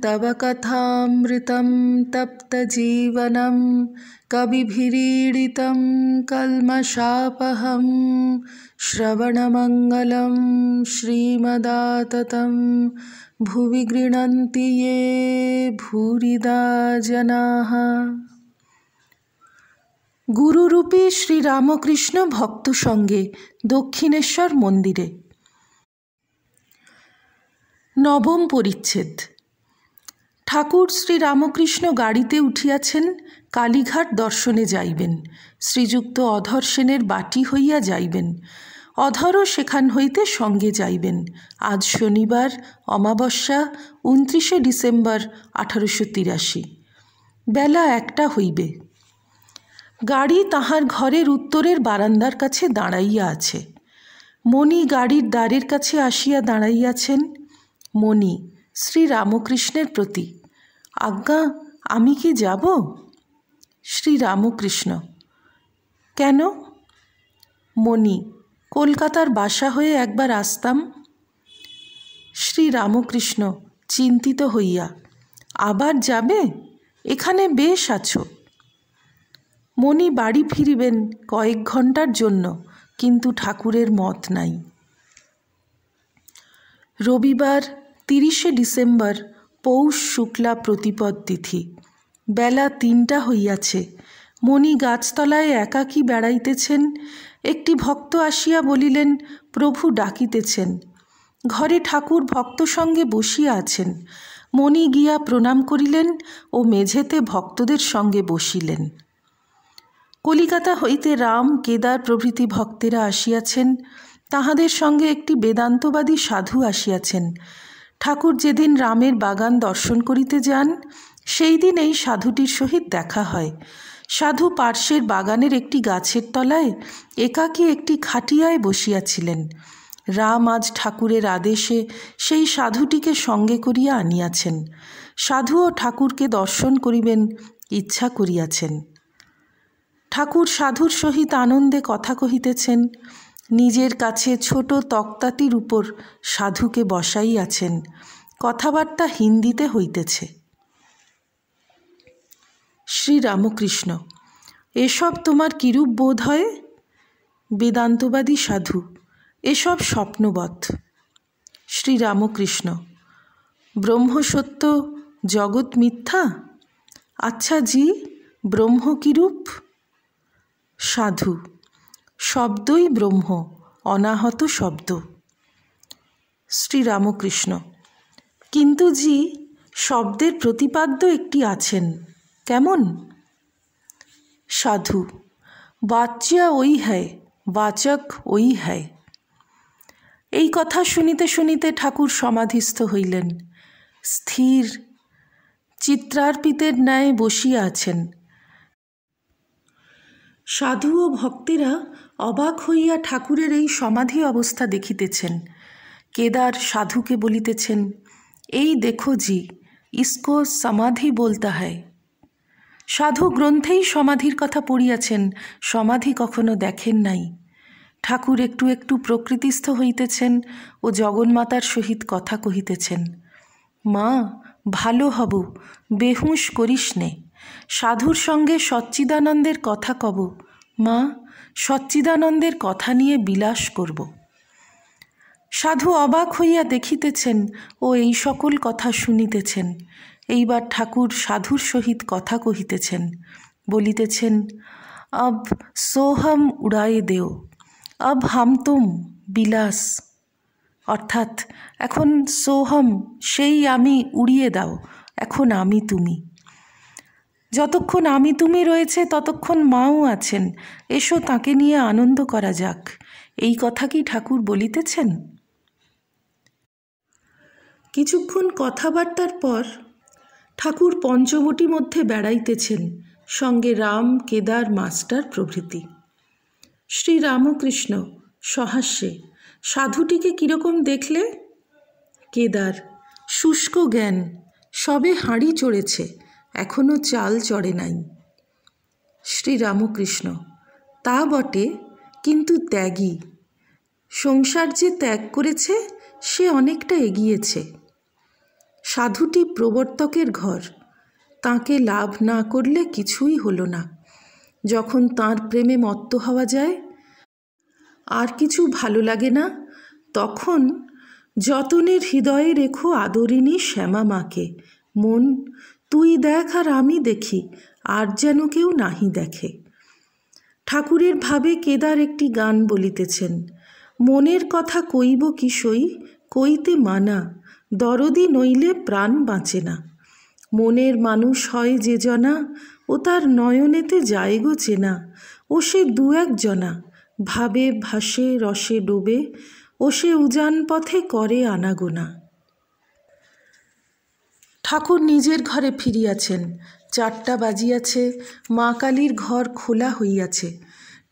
तव कथामृतं तप्तजीवनं कविभिरीडितं कल्मषापहं श्रवणमङ्गलं श्रीमदाततं भुवि गृह्णन्ति ये भूरिदा जनाः। गुरुरूपी श्रीरामकृष्ण भक्त संगे दक्षिणेश्वर मंदिरे। नवम परिच्छेद। ठाकुर श्रीरामकृष्ण गाड़ीते उठियाछेन कालीघाट दर्शने जाइबेन। श्रीयुक्त अधर सेनेर बाटी हइया जाइबेन। अधरও সেখান হইতে সঙ্গে যাইবেন। আজ শনিবার অমাবস্যা 29 ডিসেম্বর 1883। বেলা 1টা হইবে। গাড়ি তাহার ঘরের উত্তরের বারান্দার কাছে দাঁড়াইয়া আছে। মণি গাড়ির দ্বারের কাছে আসিয়া দাঁড়াইয়াছেন। মণি শ্রীরামকৃষ্ণের প্রতি, আজ্ঞা আমি কি যাব? শ্রীরামকৃষ্ণ, কেন? মণি, কলকাতার বাসা হয়ে একবার আসতাম। শ্রীরামকৃষ্ণ চিন্তিত হইয়া, আবার যাবে? এখানে বেশ আছো। মণি বাড়ি ফিরিবেন কয়েক ঘন্টার জন্য, কিন্তু ঠাকুরের মত নাই। রবিবার 30 ডিসেম্বর পৌষ শুক্লা প্রতিপদ তিথি। বেলা 3টা হইয়াছে। মণি গাছতলায় একাকী বেড়াইতেছেন। একটি ভক্ত আসিয়া বলিলেন, প্রভু ডাকিতেছেন। ঘরে ঠাকুর ভক্ত সঙ্গে বসিয়া আছেন। মণি গিয়া প্রণাম করিলেন ও মেঝেতে ভক্তদের সঙ্গে বসিলেন। কলিকাতা হইতে রাম, কেদার প্রভৃতি ভক্তেরা আসিয়াছেন। তাহাদের সঙ্গে একটি বেদান্তবাদী সাধু আসিয়াছেন। ঠাকুর যেদিন রামের বাগান দর্শন করিতে যান, সেই দিন এই সাধুটির সহিত দেখা হয়। সাধু পার্শ্বের বাগানের একটি গাছের তলায় একাকী একটি খাটিয়ায় বসিয়াছিলেন। রাম আজ ঠাকুরের আদেশে সেই সাধুটিকে সঙ্গে করিয়া আনিয়াছেন। সাধুও ঠাকুরকে দর্শন করিবেন ইচ্ছা করিয়াছেন। ঠাকুর সাধুর সহিত আনন্দে কথা কহিতেছেন। নিজের কাছে ছোট তক্তাটির উপর সাধুকে বসাইয়াছেন। কথাবার্তা হিন্দিতে হইতেছে। শ্রীরামকৃষ্ণ, এসব তোমার কিরূপ বোধ হয়? বেদান্তবাদী সাধু, এসব স্বপ্নবৎ। শ্রীরামকৃষ্ণ, ব্রহ্ম সত্য, জগৎ মিথ্যা? আচ্ছা জি, ব্রহ্ম কিরূপ? সাধু, শব্দই ব্রহ্ম, অনাহত শব্দ। শ্রীরামকৃষ্ণ, কিন্তু জি, শব্দের প্রতিপাদ্য একটি আছেন, কেমন? সাধু, বাচ্যা ওই হ্যায়, বাচক ওই হ্যায়। এই কথা শুনিতে শুনিতে ঠাকুর সমাধিস্থ হইলেন। স্থির চিত্রার্পিতের ন্যায় বসিয়া আছেন। সাধু ও ভক্তেরা অবাক হইয়া ঠাকুরের এই সমাধি অবস্থা দেখিতেছেন। কেদার সাধুকে বলিতেছেন, এই দেখো জি, ইসকো সমাধি বলতা হয়। সাধু গ্রন্থেই সমাধির কথা পড়িয়াছেন, সমাধি কখনো দেখেন নাই। ঠাকুর একটু একটু প্রকৃতিস্থ হইতেছেন ও জগন্মাতার সহিত কথা কহিতেছেন। মা, ভালো হব, বেহুঁশ করিস নে। সাধুর সঙ্গে সচ্চিদানন্দের কথা কব। মা, সচ্চিদানন্দের কথা নিয়ে বিলাস করব। সাধু অবাক হইয়া দেখিতেছেন ও এই সকল কথা শুনিতেছেন। এইবার ঠাকুর সাধুর সহিত কথা কহিতেছেন, বলিতেছেন, আব সোহম উড়ায়ে দেও, আব হাম তুম বিলাস। অর্থাৎ এখন সোহম, সেই আমি উড়িয়ে দাও, এখন আমি তুমি। যতক্ষণ আমি তুমি রয়েছে ততক্ষণ মাও আছেন, এসো তাকে নিয়ে আনন্দ করা যাক। এই কথা কি ঠাকুর বলিতেছেন? কিছুক্ষণ কথাবার্তার পর ঠাকুর পঞ্চবটী মধ্যে বেড়াইতেছেন, সঙ্গে রাম, কেদার, মাস্টার প্রভৃতি। শ্রীরামকৃষ্ণ সহাস্যে, সাধুটিকে কীরকম দেখলে? কেদার, শুষ্ক জ্ঞান, সবে হাঁড়ি চড়েছে, এখনো চাল চড়ে নাই। শ্রীরামকৃষ্ণ, তা বটে, কিন্তু ত্যাগী। সংসার যে ত্যাগ করেছে সে অনেকটা এগিয়েছে। সাধুটি প্রবর্তকের ঘর, তাঁকে লাভ না করলে কিছুই হলো না। যখন তাঁর প্রেমে মত্ত হওয়া যায়, আর কিছু ভালো লাগে না, তখন যতনের হৃদয়ে রেখো আদরিণী শ্যামা মাকে। মন, তুই দেখ আর আমি দেখি, আর যেন কেউ নাহি দেখে। ঠাকুরের ভাবে কেদার একটি গান বলিতেছেন। মনের কথা কইব কি সই, কইতে মানা, দরদি নইলে প্রাণ বাঁচে না। মনের মানুষ হয় যে জনা, ও তার নয়নেতে যায় গো চেনা। ও সে দু এক জনা, ভাবে ভাসে রসে ডোবে, ও সে উজান পথে করে আনাগোনা। ঠাকুর নিজের ঘরে ফিরিয়াছেন। 4টা বাজিয়াছে, মা কালীর ঘর খোলা হইয়াছে।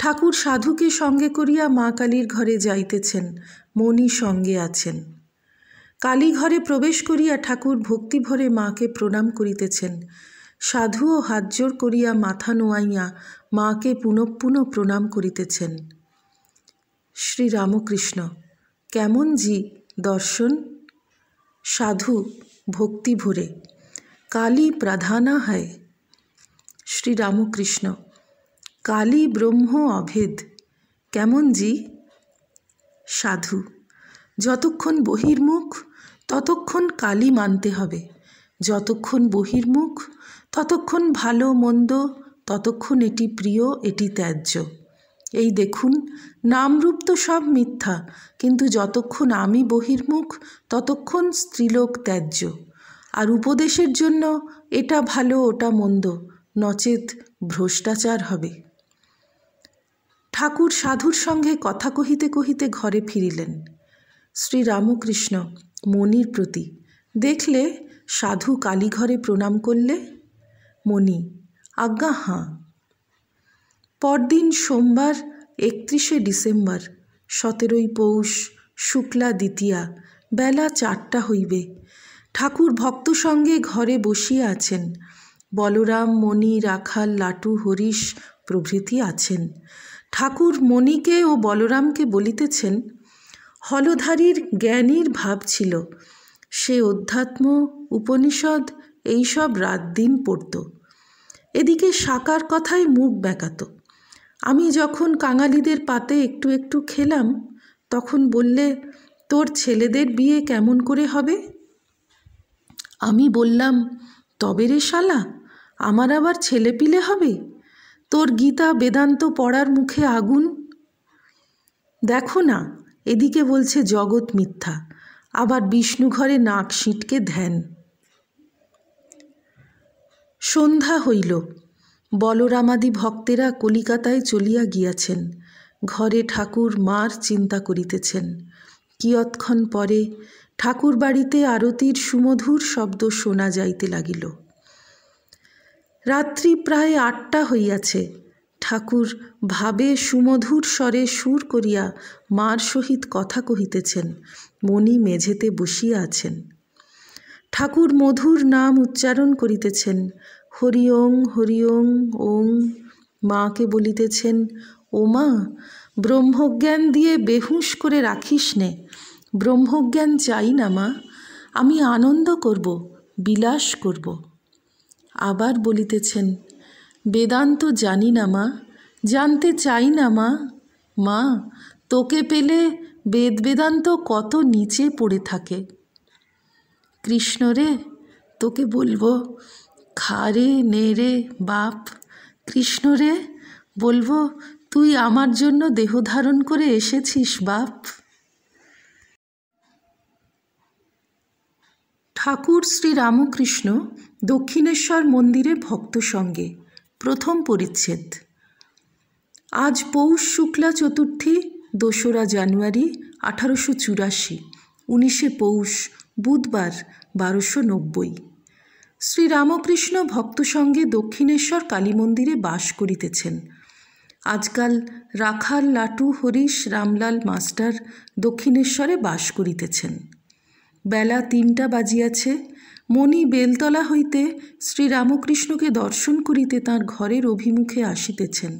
ঠাকুর সাধুকে সঙ্গে করিয়া মা কালীর ঘরে যাইতেছেন, মণি সঙ্গে আছেন। কালী ঘরে প্রবেশ করিয়া ঠাকুর ভক্তি ভরে মাকে প্রণাম করিতেছেন। সাধুও হাত জোড় করিয়া মাথা নোয়াইয়া মাকে পুনঃ পুনঃ প্রণাম করিতেছেন। শ্রীরামকৃষ্ণ, কেমন জি দর্শন? সাধু ভক্তি ভরে, কালী প্রধানা হয়। শ্রীরামকৃষ্ণ, কালী ব্রহ্ম অভেদ, কেমন জি? সাধু, যতক্ষণ বহির্মুখ ততক্ষণ কালী মানতে হবে, যতক্ষণ বহির্মুখ ততক্ষণ ভালো মন্দ, ততক্ষণ এটি প্রিয় এটি ত্যায্য। এই দেখুন, নামরূপ তো সব মিথ্যা, কিন্তু যতক্ষণ আমি বহির্মুখ ততক্ষণ স্ত্রীলোক ত্যায্য। আর উপদেশের জন্য এটা ভালো ওটা মন্দ, নচেত ভ্রষ্টাচার হবে। ঠাকুর সাধুর সঙ্গে কথা কহিতে কহিতে ঘরে ফিরিলেন। শ্রীরামকৃষ্ণ মণির প্রতি, দেখলে সাধু কালীঘরে প্রণাম করলে? মণি, আজ্ঞা হাঁ। পরদিন সোমবার 31শে ডিসেম্বর, 17ই পৌষ, শুক্লা দ্বিতীয়া, বেলা 4টা হইবে। ঠাকুর ভক্ত সঙ্গে ঘরে বসিয়া আছেন। বলরাম, মণি, রাখাল, লাটু, হরিশ প্রভৃতি আছেন। ঠাকুর মণিকে ও বলরামকে বলিতেছেন, হলধারীর জ্ঞানীর ভাব ছিল, সে অধ্যাত্ম, উপনিষদ এইসব রাত দিন পড়ত। এদিকে সাকার কথায় মুখ বেঁকাত। আমি যখন কাঙালিদের পাতে একটু একটু খেলাম, তখন বললে, তোর ছেলেদের বিয়ে কেমন করে হবে? আমি বললাম, তবে রে শালা, আমার আবার ছেলেপিলে হবে? তোর গীতা বেদান্ত পড়ার মুখে আগুন। দেখো না, এদিকে বলছে জগৎ মিথ্যা, আবার বিষ্ণু ঘরে নাক সিঁটকে ধ্যান। সন্ধ্যা হইল। বলরামাদি ভক্তেরা কলিকাতায় চলিয়া গিয়াছেন। ঘরে ঠাকুর মার চিন্তা করিতেছেন। কিয়ৎক্ষণ পরে ঠাকুর বাড়িতে আরতির সুমধুর শব্দ শোনা যাইতে লাগিল। রাত্রি প্রায় 8টা হইয়াছে। ঠাকুর ভাবে সুমধুর স্বরে সুর করিয়া মার সহিত কথা কহিতেছেন। মণি মেঝেতে বসিয়া আছেন। ঠাকুর মধুর নাম উচ্চারণ করিতেছেন, হরি ওং হরি ওং ওং। মাকে বলিতেছেন, ও মা, ব্রহ্মজ্ঞান দিয়ে বেহুঁশ করে রাখিস নে। ব্রহ্মজ্ঞান চাই না মা, আমি আনন্দ করব, বিলাস করব। আবার বলিতেছেন, বেদান্ত জানি না মা, জানতে চাই না মা। মা, তোকে পেলে বেদ বেদান্ত কত নিচে পড়ে থাকে। কৃষ্ণ রে, তোকে বলবো, খা রে নে রে বাপ। কৃষ্ণ রে, বলবো, তুই আমার জন্য দেহ ধারণ করে এসেছিস বাপ। ঠাকুর শ্রীরামকৃষ্ণ দক্ষিণেশ্বর মন্দিরে ভক্ত সঙ্গে, প্রথম পরিচ্ছেদ। আজ পৌষ শুক্লা চতুর্থী, 2রা জানুয়ারি 1884, 19শে পৌষ, বুধবার, 1290। শ্রীরামকৃষ্ণ ভক্ত সঙ্গে দক্ষিণেশ্বর কালী মন্দিরে বাস করিতেছেন। আজকাল রাখাল, লাটু, হরিশ, রামলাল মাস্টার দক্ষিণেশ্বরে বাস করিতেছেন। বেলা 3টা বাজিয়াছে। মণি বেলতলা হইতে শ্রীরামকৃষ্ণকে দর্শন করিতে তাঁর ঘরের অভিমুখে আসিতেছেন।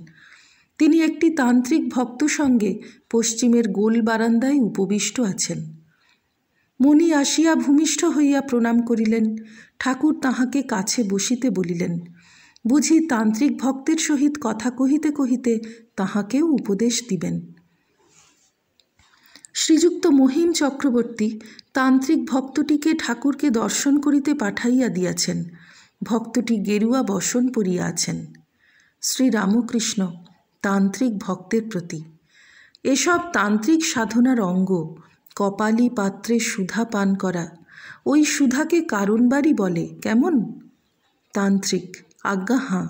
তিনি একটি তান্ত্রিক ভক্ত সঙ্গে পশ্চিমের গোল বারান্দায় উপবিষ্ট আছেন। মণি আসিয়া ভূমিষ্ঠ হইয়া প্রণাম করিলেন। ঠাকুর তাহাকে কাছে বসিতে বলিলেন। বুঝি তান্ত্রিক ভক্তের সহিত কথা কহিতে কহিতে তাহাকেও উপদেশ দিবেন। শ্রীযুক্ত মহিম চক্রবর্তী তান্ত্রিক ভক্তটিকে ঠাকুরকে দর্শন করিতে পাঠাইয়া দিয়াছেন। ভক্তটি গেরুয়া বসন পরিয়া আছেন। শ্রীরামকৃষ্ণ তান্ত্রিক ভক্তের প্রতি। এসব তান্ত্রিক সাধনার অঙ্গ। কপালি পাত্রে সুধা পান করা, ওই সুধাকে কারণবাড়ি বলে কেমন? তান্ত্রিক: আজ্ঞা হাঁ।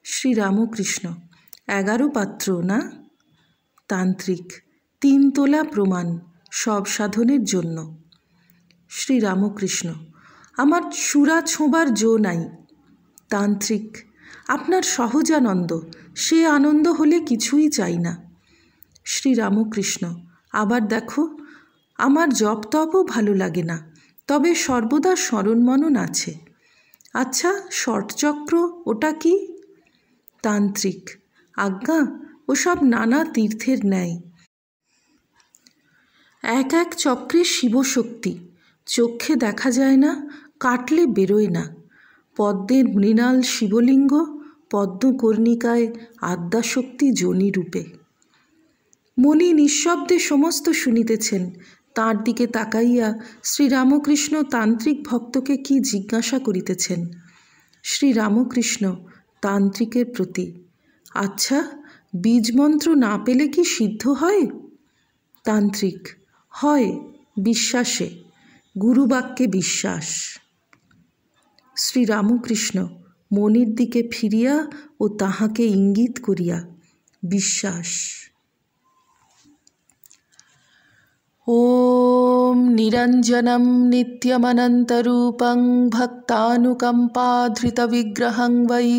শ্রীরামকৃষ্ণ: 11 পাত্র না? তান্ত্রিক: 3 তোলা প্রমাণ সব সাধনের জন্য। শ্রীরামকৃষ্ণ: আমার সুরা ছোঁবার জো নাই। তান্ত্রিক: আপনার সহজানন্দ, সে আনন্দ হলে কিছুই চাই না। শ্রীরামকৃষ্ণ: আবার দেখো, আমার জপ তপও ভালো লাগে না, তবে সর্বদা স্মরণ মনন আছে। আচ্ছা, ষটচক্র ওটা কি? তান্ত্রিক: আজ্ঞা, ওসব নানা তীর্থের ন্যায়। এক এক চক্রে শিবশক্তি, চক্ষে দেখা যায় না, কাটলে বেরোয় না। পদ্মের মৃণাল শিবলিঙ্গ, পদ্মকর্ণিকায় আদ্যাশক্তি যোনিরূপে। মণি নিঃশব্দে সমস্ত শুনিতেছেন। তাঁর দিকে তাকাইয়া শ্রীরামকৃষ্ণ তান্ত্রিক ভক্তকে কি জিজ্ঞাসা করিতেছেন। শ্রীরামকৃষ্ণ তান্ত্রিকের প্রতি: আচ্ছা, বীজমন্ত্র না পেলে কি সিদ্ধ হয়? তান্ত্রিক: হয়, বিশ্বাসে, গুরুবাক্যে বিশ্বাস। শ্রীরামকৃষ্ণ মণির দিকে ফিরিয়া ও তাহাকে ইঙ্গিত করিয়া: বিশ্বাস। ওম নিরঞ্জনম নিত্যমনন্তরূপং ভক্তানুকম্পাধৃতবিগ্রহং বৈ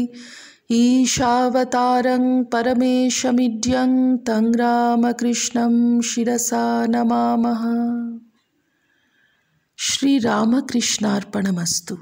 ঈশাবতারং পরমেশমিড্যং তং রামকৃষ্ণং শিরসা নমামঃ। শ্রীরামকৃষ্ণার্পণমস্তু।